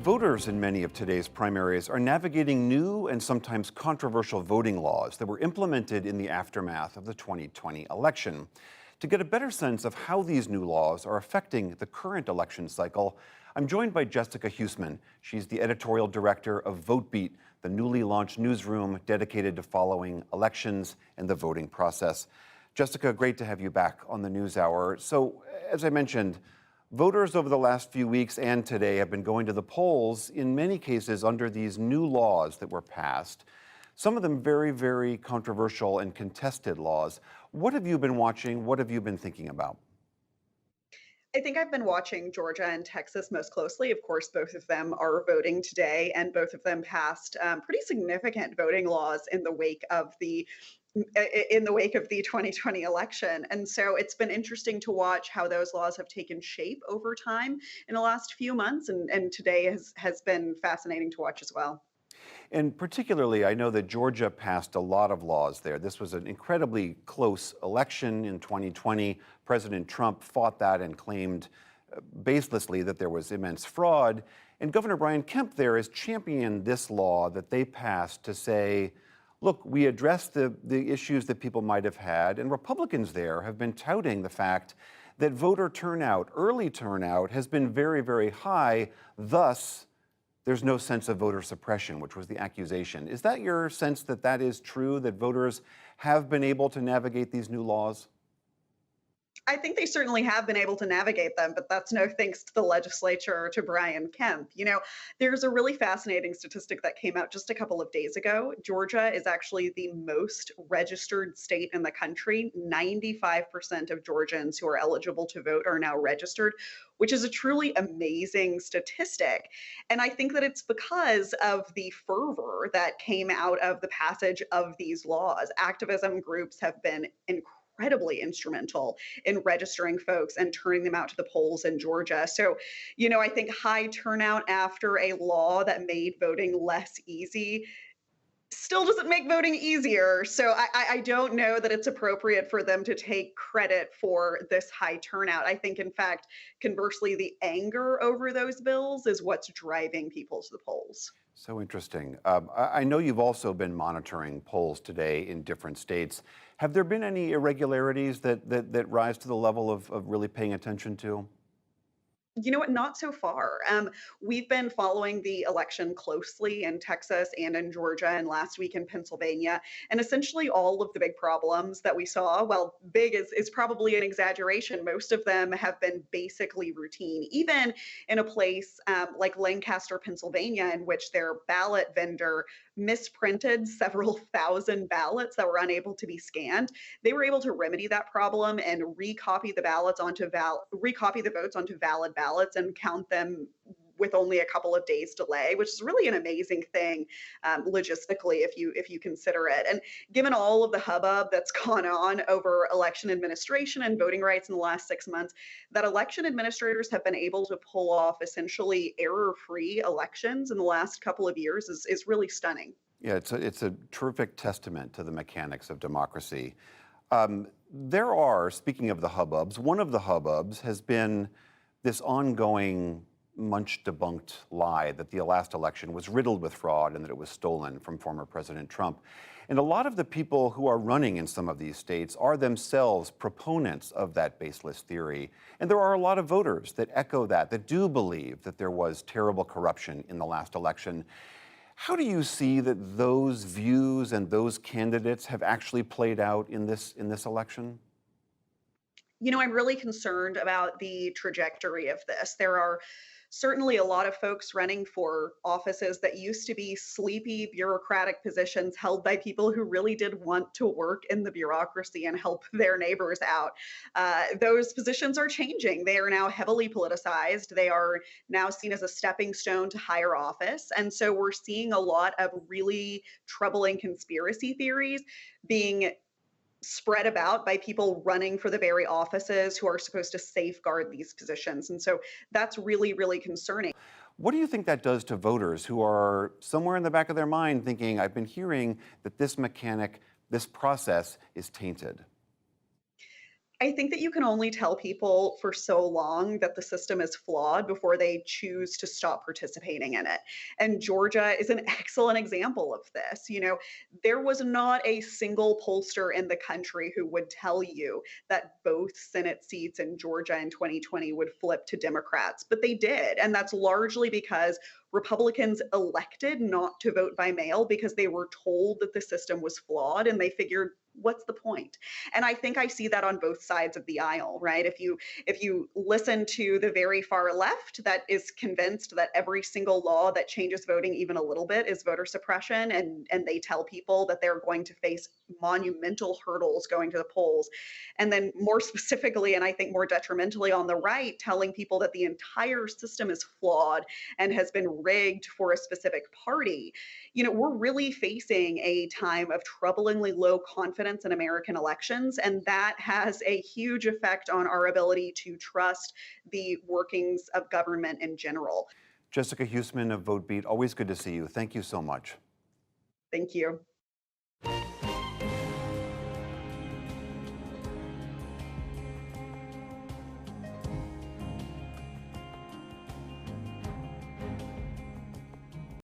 Voters in many of today's primaries are navigating new and sometimes controversial voting laws that were implemented in the aftermath of the 2020 election. To get a better sense of how these new laws are affecting the current election cycle, I'm joined by Jessica Huseman. She's the editorial director of Votebeat, the newly launched newsroom dedicated to following elections and the voting process. Jessica, great to have you back on the NewsHour. So, as I mentioned, voters over the last few weeks and today have been going to the polls, in many cases under these new laws that were passed, some of them very, very controversial and contested laws. What have you been watching? What have you been thinking about? I think I've been watching Georgia and Texas most closely. Of course, both of them are voting today, and both of them passed pretty significant voting laws in the wake of the 2020 election. And so it's been interesting to watch how those laws have taken shape over time in the last few months, and today has been fascinating to watch as well. And particularly, I know that Georgia passed a lot of laws there. This was an incredibly close election in 2020. President Trump fought that and claimed baselessly that there was immense fraud. And Governor Brian Kemp there has championed this law that they passed to say, look, we addressed the issues that people might have had. And Republicans there have been touting the fact that voter turnout, early turnout, has been very, very high. Thus, there's no sense of voter suppression, which was the accusation. Is that your sense that that is true, that voters have been able to navigate these new laws? I think they certainly have been able to navigate them, but that's no thanks to the legislature or to Brian Kemp. There's a really fascinating statistic that came out just a couple of days ago. Georgia is actually the most registered state in the country. 95% of Georgians who are eligible to vote are now registered, which is a truly amazing statistic. And I think that it's because of the fervor that came out of the passage of these laws. Activism groups have been incredibly instrumental in registering folks and turning them out to the polls in Georgia. So, I think high turnout after a law that made voting less easy still doesn't make voting easier. So I don't know that it's appropriate for them to take credit for this high turnout. I think, in fact, conversely, the anger over those bills is what's driving people to the polls. So interesting. I know you've also been monitoring polls today in different states. Have there been any irregularities that rise to the level of really paying attention to? You know what? Not so far. We've been following the election closely in Texas and in Georgia, and last week in Pennsylvania. And essentially, all of the big problems that we saw, well, big is probably an exaggeration. Most of them have been basically routine, even in a place like Lancaster, Pennsylvania, in which their ballot vendor misprinted several thousand ballots that were unable to be scanned. They were able to remedy that problem and recopy the votes onto valid ballots and count them with only a couple of days delay, which is really an amazing thing logistically if you consider it. And given all of the hubbub that's gone on over election administration and voting rights in the last 6 months, that election administrators have been able to pull off essentially error-free elections in the last couple of years is really stunning. Yeah, it's a terrific testament to the mechanics of democracy. Speaking of the hubbubs, one of the hubbubs has been this ongoing much debunked lie that the last election was riddled with fraud and that it was stolen from former President Trump. And a lot of the people who are running in some of these states are themselves proponents of that baseless theory. And there are a lot of voters that echo that do believe that there was terrible corruption in the last election. How do you see that those views and those candidates have actually played out in this election? I'm really concerned about the trajectory of this. There are certainly a lot of folks running for offices that used to be sleepy bureaucratic positions held by people who really did want to work in the bureaucracy and help their neighbors out. Those positions are changing. They are now heavily politicized. They are now seen as a stepping stone to higher office. And so we're seeing a lot of really troubling conspiracy theories being spread about by people running for the very offices who are supposed to safeguard these positions. And so that's really, really concerning. What do you think that does to voters who are somewhere in the back of their mind thinking, I've been hearing that this process is tainted? I think that you can only tell people for so long that the system is flawed before they choose to stop participating in it. And Georgia is an excellent example of this. There was not a single pollster in the country who would tell you that both Senate seats in Georgia in 2020 would flip to Democrats, but they did. And that's largely because Republicans elected not to vote by mail because they were told that the system was flawed and they figured, what's the point? And I think I see that on both sides of the aisle, right? If you listen to the very far left that is convinced that every single law that changes voting even a little bit is voter suppression, and they tell people that they're going to face monumental hurdles going to the polls, and then more specifically, and I think more detrimentally on the right, telling people that the entire system is flawed and has been rigged for a specific party, we're really facing a time of troublingly low confidence in American elections. And that has a huge effect on our ability to trust the workings of government in general. Jessica Huseman of Votebeat, always good to see you. Thank you so much. Thank you.